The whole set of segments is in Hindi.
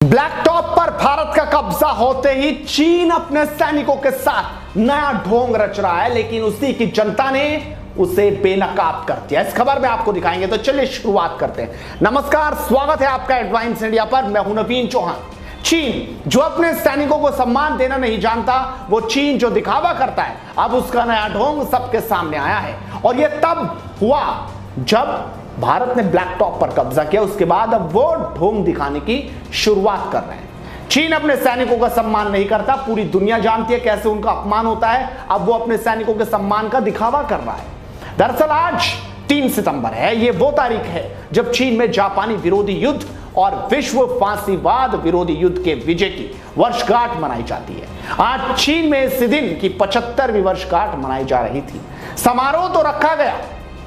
ब्लैक टॉप पर भारत का कब्जा होते ही चीन अपने सैनिकों के साथ नया ढोंग रच रहा है, लेकिन उसी की जनता ने उसे बेनकाब कर दिया। इस खबर में आपको दिखाएंगे, तो चलिए शुरुआत करते हैं। नमस्कार, स्वागत है आपका एडवाइस इंडिया पर। मैं हूं नवीन चौहान। चीन जो अपने सैनिकों को सम्मान देना नहीं जानता, वो चीन जो दिखावा करता है, अब उसका नया ढोंग सबके सामने आया है। और यह तब हुआ जब भारत ने ब्लैक टॉप पर कब्जा किया। उसके बाद अब वो ढोंग दिखाने की शुरुआत कर रहे हैं। चीन अपने सैनिकों का सम्मान नहीं करता, पूरी दुनिया जानती है कैसे उनका अपमान होता है। अब वो अपने सैनिकों के सम्मान का दिखावा कर रहा है। दरअसल आज 3 सितंबर है। ये वो तारीख है जब चीन में जापानी विरोधी युद्ध और विश्व फांसीवाद विरोधी युद्ध के विजय की वर्षगांठ मनाई जाती है। आज चीन में इस दिन की 75वीं वर्षगांठ मनाई जा रही थी। समारोह तो रखा गया,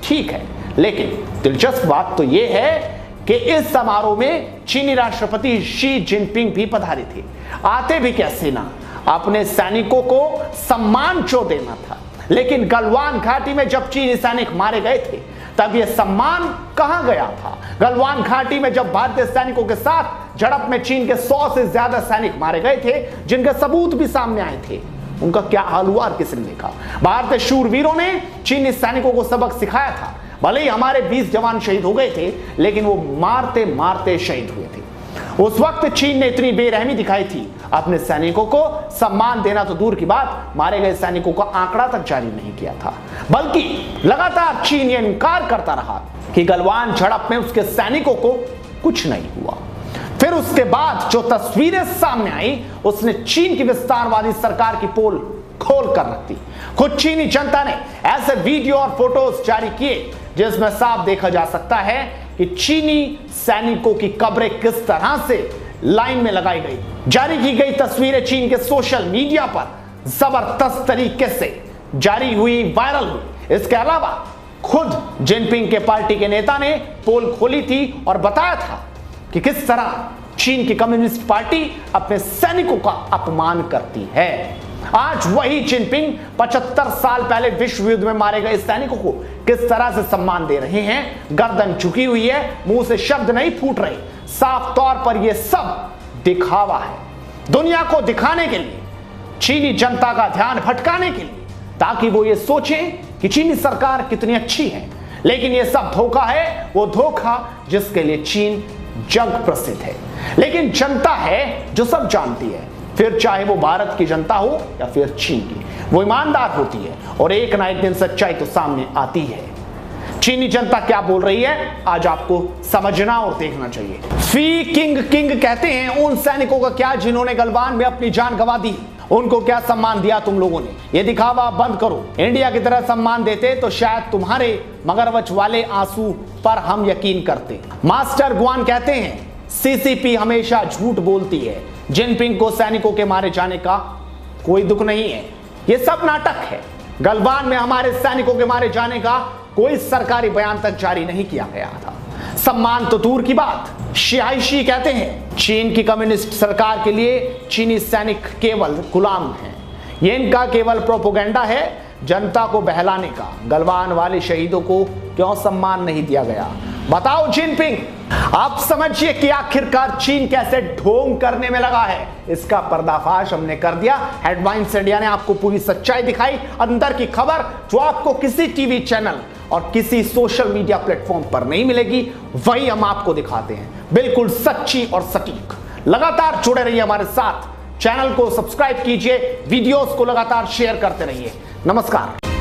ठीक है, लेकिन दिलचस्प बात तो यह है कि इस समारोह में चीनी राष्ट्रपति शी जिनपिंग भी पधारे थे। आते भी कैसे ना, अपने सैनिकों को सम्मान जो देना था। लेकिन गलवान घाटी में जब चीनी सैनिक मारे गए थे, तब यह सम्मान कहां गया था। गलवान घाटी में जब भारतीय सैनिकों के साथ झड़प में चीन के 100 से ज्यादा सैनिक मारे गए थे, जिनके सबूत भी सामने आए थे, उनका क्या हाल हुआ किसने देखा। भारतीय शूरवीरों ने चीनी सैनिकों को सबक सिखाया था। भले ही हमारे 20 जवान शहीद हो गए थे, लेकिन वो मारते मारते शहीद हुए थे। उस वक्त चीन ने इतनी बेरहमी दिखाई थी, अपने सैनिकों को सम्मान देना तो दूर की बात, मारे गए सैनिकों का आंकड़ा तक जारी नहीं किया था। बल्कि लगातार चीन ये इनकार करता रहा कि गलवान झड़प में उसके सैनिकों को कुछ नहीं हुआ। फिर उसके बाद जो तस्वीरें सामने आई, उसने चीन की विस्तारवादी सरकार की पोल खोल कर रख दी। खुद चीनी जनता ने ऐसे वीडियो और फोटोज जारी किए जिसमें साफ देखा जा सकता है कि चीनी सैनिकों की कब्रें किस तरह से लाइन में लगाई गई। जारी की गई तस्वीरें चीन के सोशल मीडिया पर जबरदस्त तरीके से जारी हुई, वायरल हुई। इसके अलावा खुद जिनपिंग के पार्टी के नेता ने पोल खोली थी और बताया था कि किस तरह चीन की कम्युनिस्ट पार्टी अपने सैनिकों का अपमान करती है। आज वही जिनपिंग 75 साल पहले विश्व युद्ध में मारे गए सैनिकों को किस तरह से सम्मान दे रहे हैं। गर्दन झुकी हुई है, मुंह से शब्द नहीं फूट रहे। साफ तौर पर यह सब दिखावा है, दुनिया को दिखाने के लिए, चीनी जनता का ध्यान भटकाने के लिए, ताकि वो ये सोचें कि चीनी सरकार कितनी अच्छी है। लेकिन यह सब धोखा है, वो धोखा जिसके लिए चीन जग प्रसिद्ध है। लेकिन जनता है जो सब जानती है, फिर चाहे वो भारत की जनता हो या फिर चीन की, वो ईमानदार होती है और एक ना एक दिन सच्चाई तो सामने आती है। चीनी जनता क्या बोल रही है, आज आपको समझना और देखना चाहिए। फी किंग किंग कहते हैं उन सैनिकों का क्या जिन्होंने गलवान में अपनी जान गंवा दी। उनको क्या सम्मान दिया तुम लोगों ने, ये दिखावा बंद करो। इंडिया की तरह सम्मान देते तो शायद तुम्हारे मगरमच्छ वाले आंसू पर हम यकीन करते। मास्टर गुआन कहते हैं सीसीपी हमेशा झूठ बोलती है। जिनपिंग को सैनिकों के मारे जाने का कोई दुख नहीं है, यह सब नाटक है। गलवान में हमारे सैनिकों के मारे जाने का कोई सरकारी बयान तक जारी नहीं किया गया था। सम्मान तो दूर की बात। शियाइशी कहते हैं चीन की कम्युनिस्ट सरकार के लिए चीनी सैनिक केवल गुलाम हैं। यह इनका केवल प्रोपेगेंडा है जनता को बहलाने का। गलवान वाले शहीदों को क्यों सम्मान नहीं दिया गया, बताओ जिनपिंग। आप समझिए कि आखिरकार चीन कैसे ढोंग करने में लगा है। इसका पर्दाफाश हमने कर दिया। हेडलाइंस इंडिया ने आपको पूरी सच्चाई दिखाई, अंदर की खबर जो आपको किसी टीवी चैनल और किसी सोशल मीडिया प्लेटफॉर्म पर नहीं मिलेगी, वही हम आपको दिखाते हैं, बिल्कुल सच्ची और सटीक। लगातार जुड़े रहिए हमारे साथ, चैनल को सब्सक्राइब कीजिए, वीडियोस को लगातार शेयर करते रहिए। नमस्कार।